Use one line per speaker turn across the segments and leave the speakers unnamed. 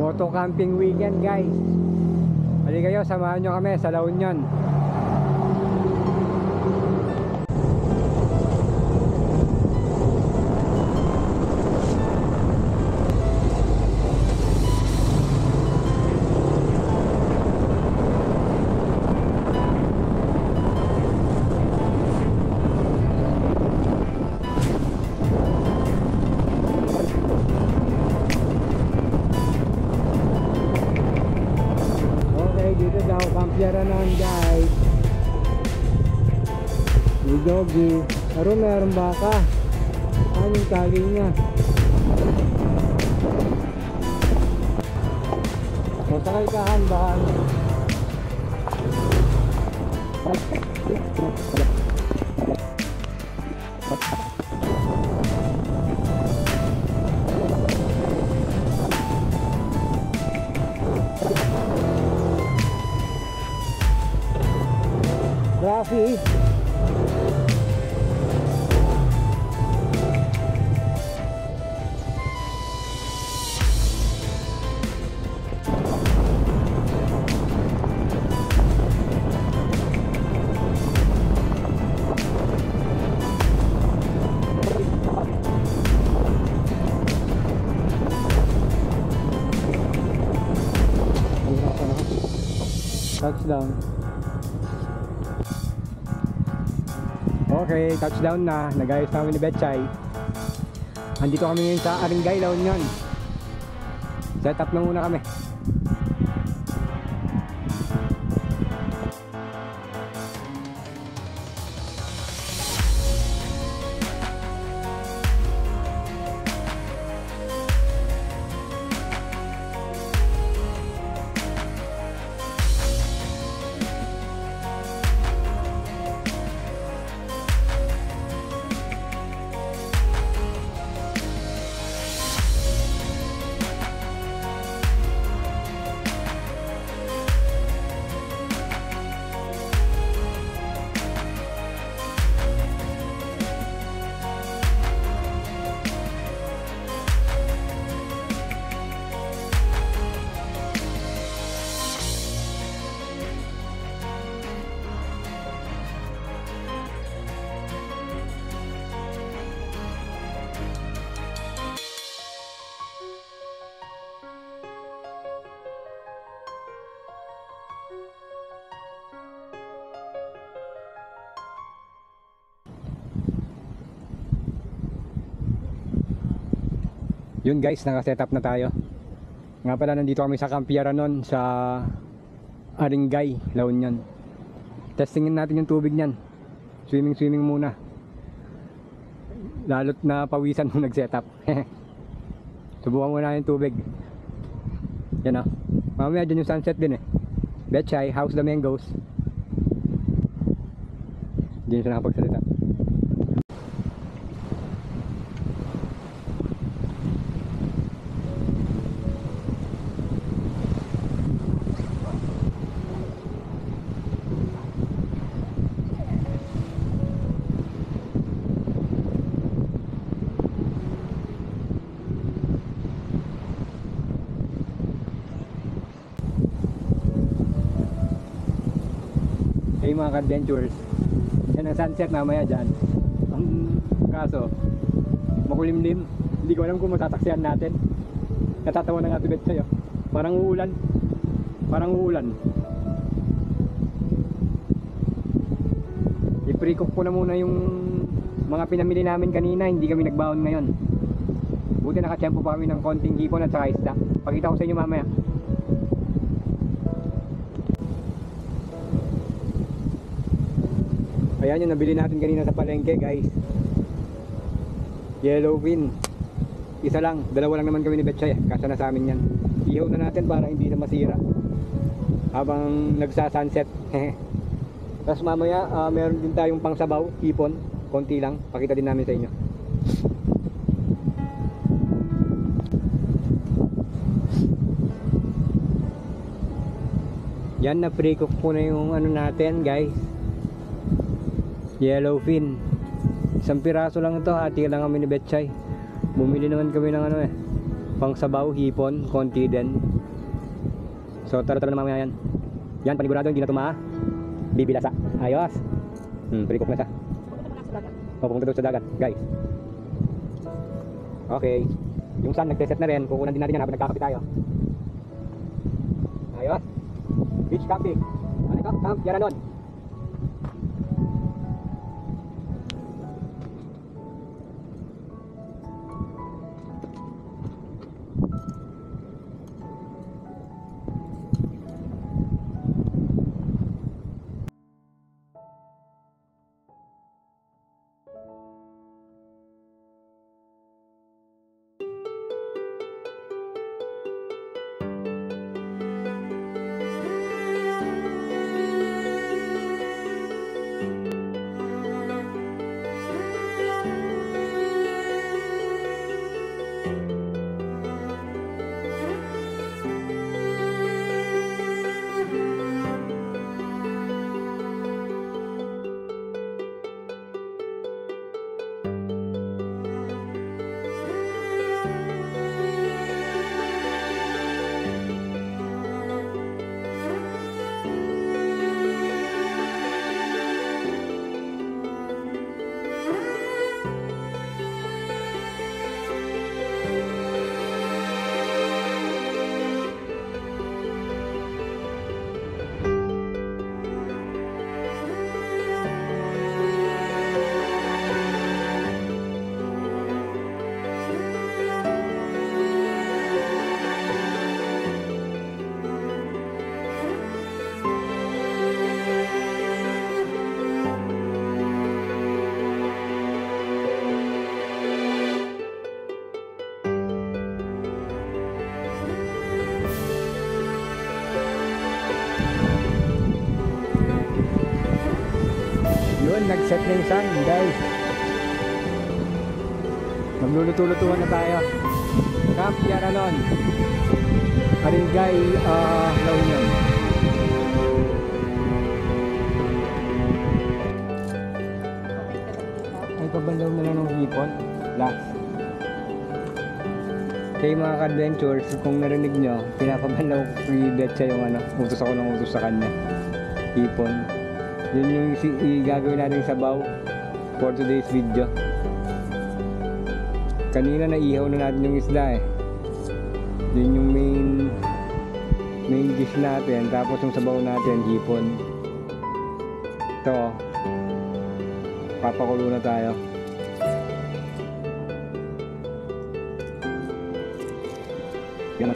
Moto camping weekend guys. Hali kayo, samahan nyo kami sa La Union. Kampyaranan guys. May doggy. Pero meron baka. Ano yung tagi niya? Masakay ka handaan. Rafi. Touchdown. Okay, touchdown na. Nag-ayos namin ni Betchay. Andito kami ngayon sa Aringay, La Union. Set up na muna kami. Yun guys, naka-setup na tayo. Nga pala, nandito kami sa Kampyaranon sa Aringay, La Union. Testingin natin yung tubig niyan. Swimming muna. Lalot na pawisan nung nag-setup. Subukan muna yung tubig. Yan o. Mamaya dyan yung sunset din eh. Betchay, how's the mangoes? Diyan siya nakapagsalita. Hey mga ka-adventurers, yan ang sunset mamaya dyan. Ang kaso, makulimlim. Hindi ko alam kung matataksihan natin. Natatawa na nga tubet sa'yo. Parang uulan. I-pre-cook ko na muna yung mga pinamili namin kanina. Hindi kami nagbaon ngayon. Buti nakatsyempo pa kami ng konting hipon at saka isda. Pakita ko sa inyo mamaya. Ayan yung nabili natin kanina sa palengke guys. Yellowfin. Isa lang, dalawa lang naman kami ni Betchay. Kasya na sa amin yan. Ihaw na natin para hindi na masira habang nagsa-sunset. Tapos mamaya meron din tayong pangsabaw, hipon. Konti lang, pakita din namin sa inyo. Yan, na pre-cook po na yung ano natin guys. Yellowfin. Isang piraso lang ito, hati lang kami ni Betchay. Bumili naman kami ng ano pang sabaw, hipon, konti din. So talo-talo na mamaya yan. Yan, panigurado hindi na tuma bibilasa. Ayos. Pre-cook na siya. Pupunta daw sa dagat, guys. Okay. Yung sun nagte-set na rin, kukunan din natin yan habang nagkakape tayo. Ayos. Beach camping. Ano ito? Camp Yaranon. Nag-set na yung sun, guys. Magluluto-lutuan na tayo. Camp Yaranon, Barangay La Union. Ay, pabandaw na lang ng hipon. Last. Kaya mga ka-adventures, kung narinig nyo, pinapabandaw ko si Betcha yung utos ako ng utos sa kanya. Hipon. Yun yung gagawin natin sa sabaw for today's video. Kanina naihaw na natin yung isda eh. Yun yung main dish natin. Tapos yung sabaw natin, hipon. Ito, papakulo na tayo. Yan.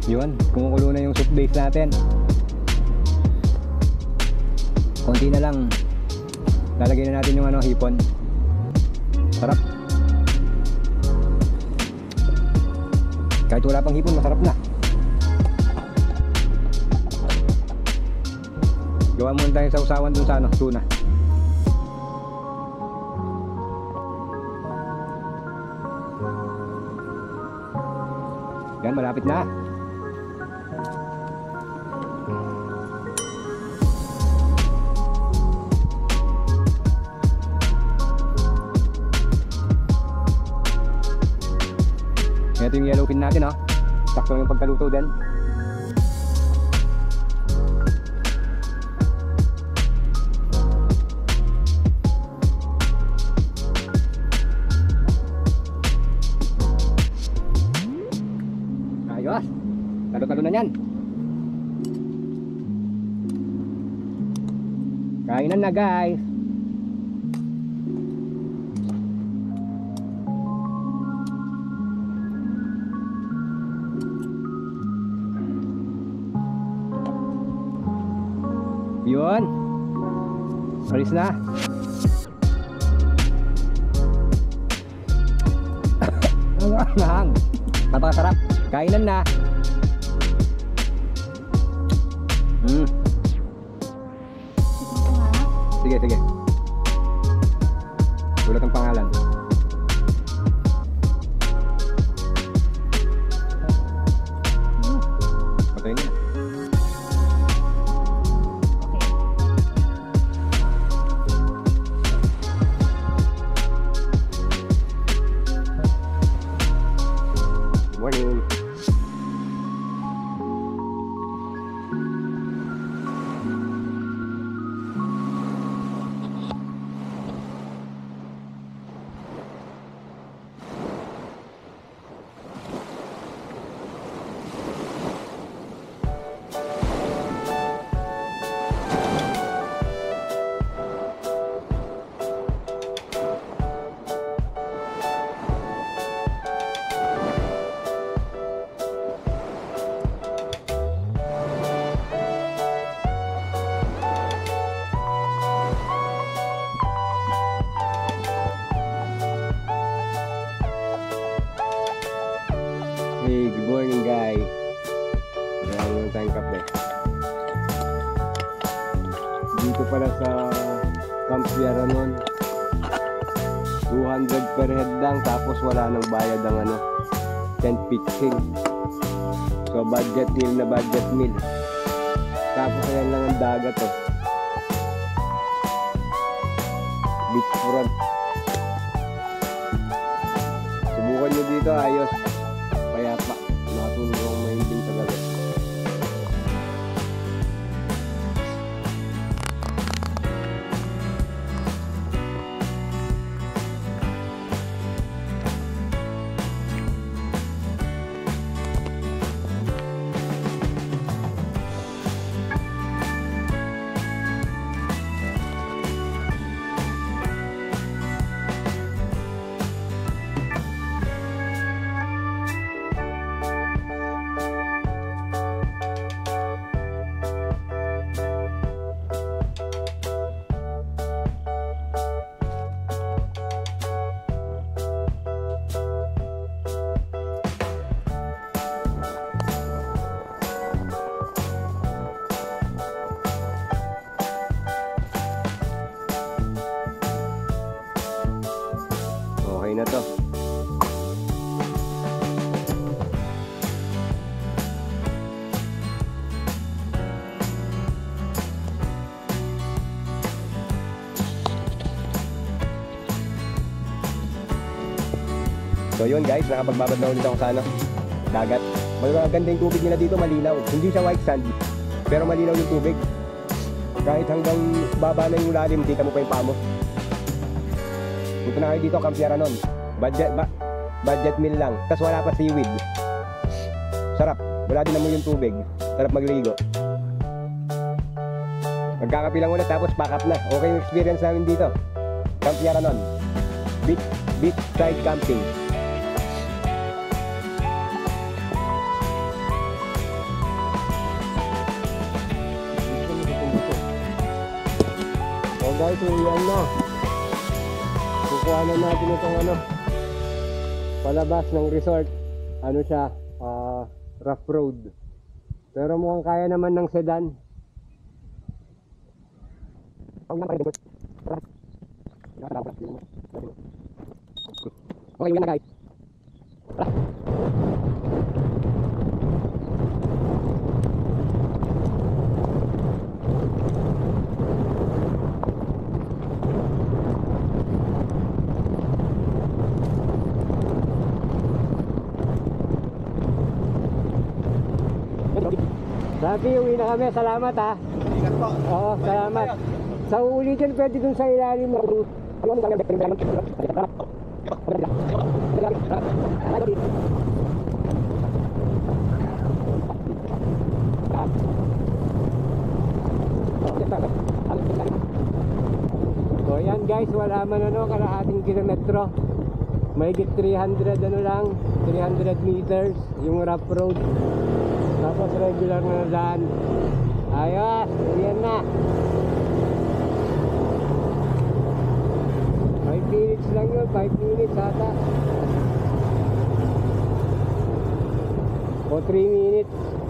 Yun, kumukulo na yung soup base natin. Konti na lang. Lalagay na natin yung hipon. Sarap. Kahit wala pang hipon, masarap na. Gawa muna tayo sa usawan dun sa tuna. Yan, malapit na. Ito yung yellow pin natin, oh. Sakto yung pagkaluto din. Ayos. Talo-talo na yan. Kainan na, guys. Yun. Alis na. Nahang. Napakasarap. Kainan na. Sige, sige. Ulat ang pangalan. Patayin na. Good morning. Hey, good morning guys. Maraming tayong kape. Dito pala sa Camp Yaranon, 200 per head lang, tapos wala nang bayad ang tent pitching. So budget meal na budget meal. Tapos ayan lang ang dagat oh. Beachfront. Subukan nyo dito, ayos. Kaya pa, nakatulog akong mahinding talaga. Okay na to. So yun guys, nakapagbabad na ulit ako sa dagat. Maganda yung tubig nila dito, malinaw. Hindi siya white sand, pero malinaw yung tubig. Kahit hanggang baba na yung lalim, kita mo pa yung paa mo. Punta na kayo dito, Camp Yaranon. Budget meal lang. Tapos wala pa seaweed. Sarap. Wala din naman yung tubig. Sarap magligo. Magkakapi lang ulit tapos pack up na. Okay yung experience namin dito. Camp Yaranon. Beach side camping. So guys, yan na. Kukuha na natin itong palabas ng resort. Ano siya, rough road. Pero mukhang kaya naman ng sedan. Okay, yun na guys. Sabi, uwi na kami. Salamat ha.
Ingat po.
Oo, salamat. Sa uulitin, pwede dun sa ilalim mo. So yan guys, wala man kalahating kilometro. Mahigit 300 lang, 300 meters yung rough road. Tapos regular na daan. Ayos, yan na. 5 minutes lang yun, 5 minutes ata. O 3 minutes.